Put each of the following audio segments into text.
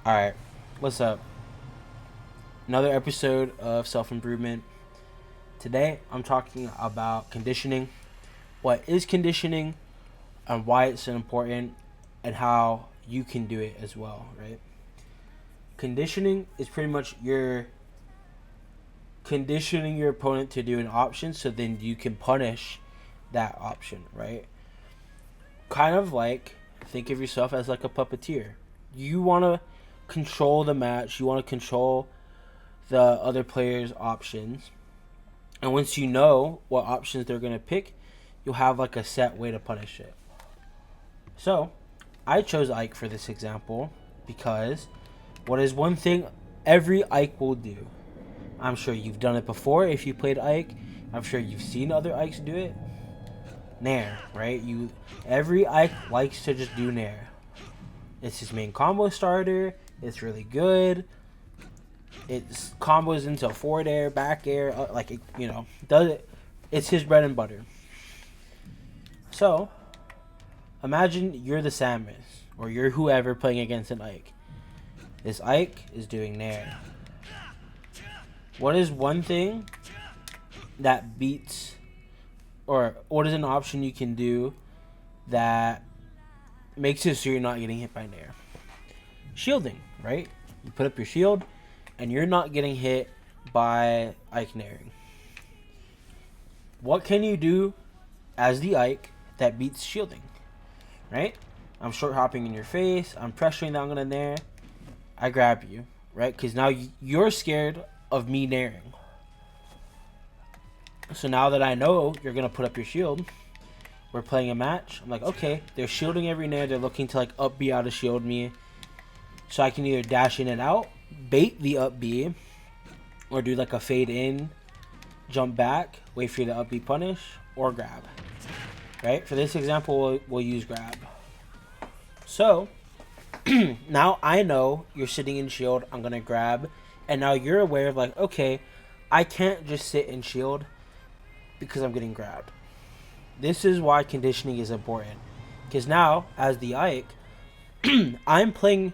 Alright, what's up? Another episode of Self Improvement. Today I'm talking about conditioning, what is conditioning, and why it's so important, and how you can do it as well, right? Conditioning is pretty much your conditioning your opponent to do an option so then you can punish that option, right? Kind of like think of yourself as like a puppeteer. You want to control the match, you want to control the other player's options. And once you know what options they're going to pick, you'll have like a set way to punish it. So, I chose Ike for this example because what is one thing every Ike will do? I'm sure you've done it before if you played Ike. I'm sure you've seen other Ikes do it. Nair, right? Every Ike likes to just do Nair. It's his main combo starter. It's really good. It's combos into forward air, back air, does it. It's his bread and butter. So, imagine you're the Samus, or you're whoever playing against an Ike. This Ike is doing Nair. What is one thing that beats, or what is an option you can do that makes it so you're not getting hit by Nair? Shielding, right? You put up your shield, and you're not getting hit by Ike Nairing. What can you do as the Ike that beats shielding? Right? I'm short hopping in your face. I'm pressuring that I'm gonna Nair. I grab you, right? Because now you're scared of me Nairing. So now that I know you're gonna put up your shield, we're playing a match. I'm like, okay, they're shielding every Nair. They're looking to like up B out to shield me. So I can either dash in and out, bait the up B, or do like a fade in, jump back, wait for you to up B punish, or grab. Right? For this example, we'll use grab. So, now I know you're sitting in shield, I'm going to grab, and now you're aware of like, okay, I can't just sit in shield because I'm getting grabbed. This is why conditioning is important. Because now, as the Ike, I'm playing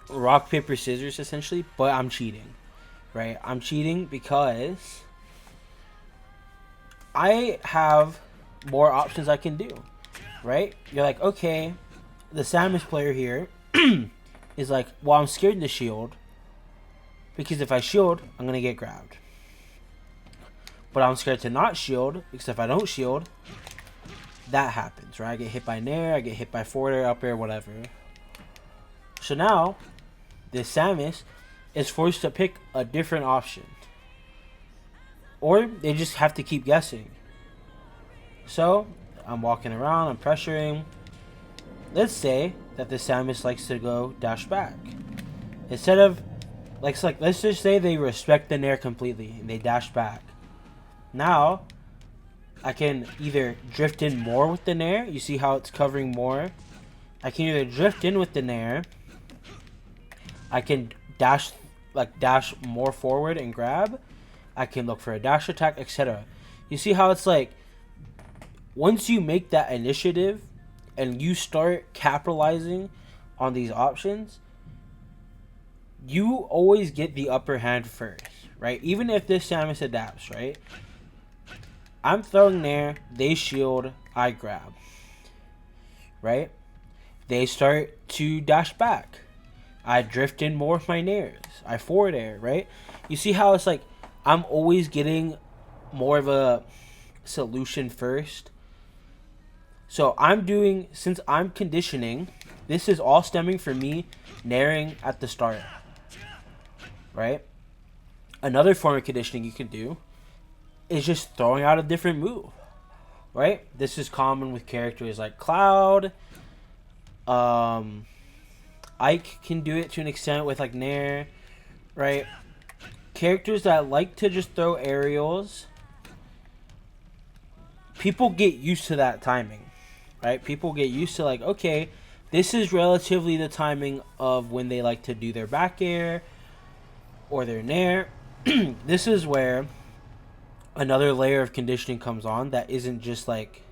rock, paper, scissors essentially, but I'm cheating. Right? I'm cheating because I have more options I can do. Right? You're like, okay, the Samus player here is like, well, I'm scared to shield because if I shield, I'm going to get grabbed. But I'm scared to not shield because if I don't shield, that happens, right? I get hit by Nair, I get hit by forward air, up air, whatever. So now, this Samus is forced to pick a different option. Or they just have to keep guessing. So, I'm walking around, I'm pressuring. Let's say that the Samus likes to go dash back. Instead of, let's just say they respect the Nair completely and they dash back. Now, I can either drift in more with the Nair. You see how it's covering more? I can either drift in with the Nair. I can dash more forward and grab. I can look for a dash attack, etc. You see how it's like, once you make that initiative and you start capitalizing on these options, you always get the upper hand first, right? Even if this Samus adapts, right? I'm throwing Nair, they shield, I grab. Right? They start to dash back. I drift in more with my Nairs. I forward air, right? You see how it's like I'm always getting more of a solution first. So since I'm conditioning, this is all stemming from me Nairing at the start. Right? Another form of conditioning you can do is just throwing out a different move, right? This is common with characters like Cloud. Ike can do it to an extent with like Nair, right? Characters that like to just throw aerials, people get used to that timing, right? People get used to like, okay, this is relatively the timing of when they like to do their back air or their Nair. This is where another layer of conditioning comes on that isn't just like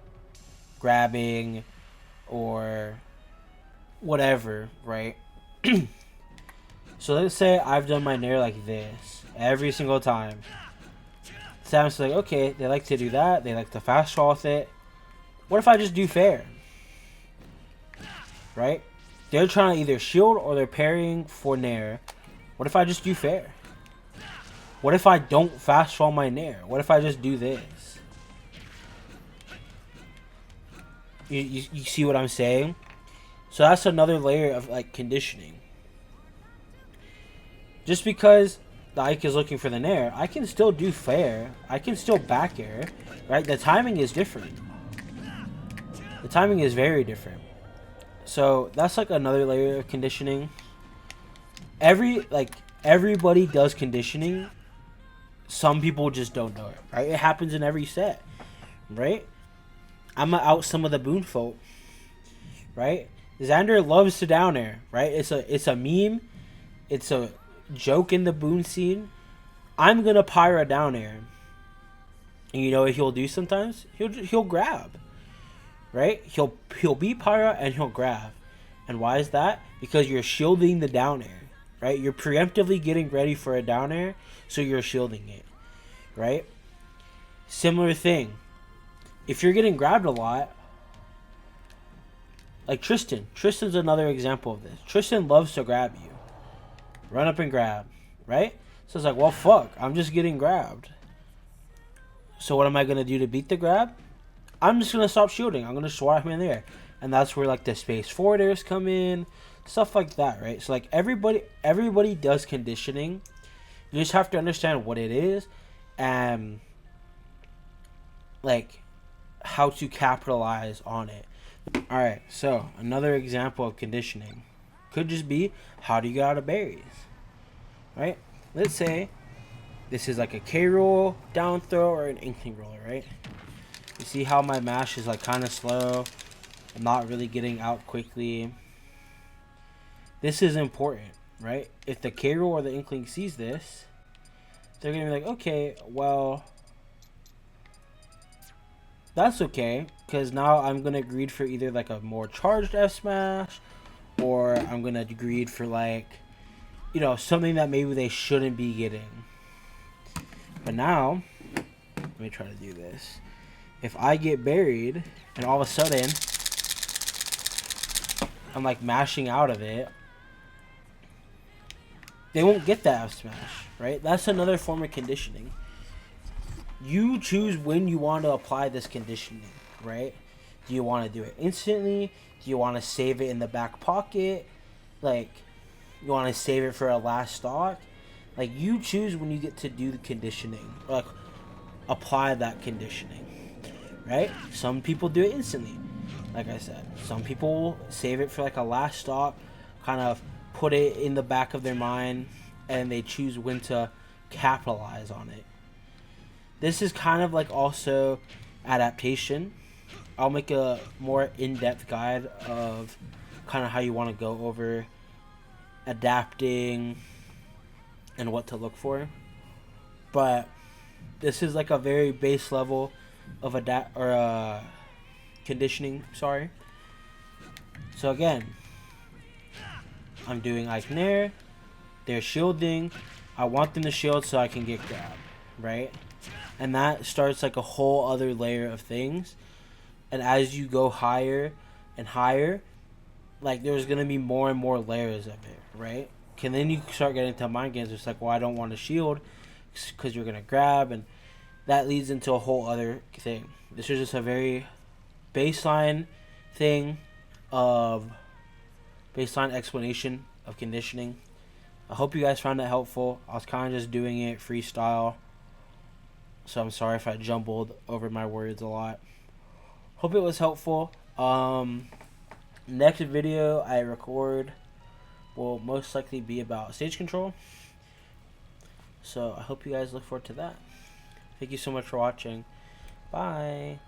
grabbing or whatever, right? So let's say I've done my nair like this every single time. Sam's like, okay, they like to do that. They like to fast draw with it. What if I just do fair? Right? They're trying to either shield or they're parrying for nair. What if I just do fair? What if I don't fast draw my nair? What if I just do this? You see what I'm saying? So that's another layer of like conditioning. Just because the Ike is looking for the nair, I can still do fair. I can still back air. Right? The timing is different. The timing is very different. So that's like another layer of conditioning. Everybody does conditioning. Some people just don't know it, right? It happens in every set, right? I'm gonna out some of the Boon folk, right? Xander loves to down air, right? It's a meme, it's a joke in the Boon scene. I'm gonna pyro down air, and you know what he'll do sometimes? He'll grab, right? He'll be pyro and he'll grab, and why is that? Because you're shielding the down air. Right, you're preemptively getting ready for a down air, so you're shielding it. Right? Similar thing. If you're getting grabbed a lot, like Tristan. Tristan's another example of this. Tristan loves to grab you. Run up and grab. Right? So it's like, well, fuck. I'm just getting grabbed. So what am I going to do to beat the grab? I'm just going to stop shielding. I'm going to swat him in there. And that's where, like, the space forwarders come in. Stuff like that, right? So, like, everybody does conditioning. You just have to understand what it is and, like, how to capitalize on it. Alright, so, another example of conditioning could just be, how do you get out of berries? Right? Let's say this is, like, a K-roll, down throw, or an inkling roller, right? You see how my mash is, like, kind of slow. I'm not really getting out quickly. This is important, right? If the K-roll or the inkling sees this, they're going to be like, okay, well, that's okay. Because now I'm going to greed for either like a more charged F-smash, or I'm going to greed for like, you know, something that maybe they shouldn't be getting. But now, let me try to do this. If I get buried, and all of a sudden, I'm like mashing out of it, they won't get that F smash, right? That's another form of conditioning. You choose when you want to apply this conditioning, right? Do you want to do it instantly? Do you want to save it in the back pocket? Like, you want to save it for a last stock? Like, you choose when you get to do the conditioning. Like, apply that conditioning, right? Some people do it instantly, like I said. Some people save it for like a last stock, kind of put it in the back of their mind, and they choose when to capitalize on it. This is kind of like also adaptation. I'll make a more in-depth guide of kind of how you want to go over adapting and what to look for. But this is like a very base level of conditioning, sorry. So again, I'm doing Ike Nair. They're shielding. I want them to shield so I can get grabbed, right? And that starts like a whole other layer of things. And as you go higher and higher, like there's going to be more and more layers of it, right? And then you start getting into mind games. It's like, well, I don't want to shield because you're going to grab. And that leads into a whole other thing. This is just a very baseline thing of baseline explanation of conditioning. I hope you guys found that helpful. I was kind of just doing it freestyle, so I'm sorry if I jumbled over my words a lot. Hope it was helpful. Next video I record will most likely be about stage control, so I hope you guys look forward to that. Thank you so much for watching. Bye.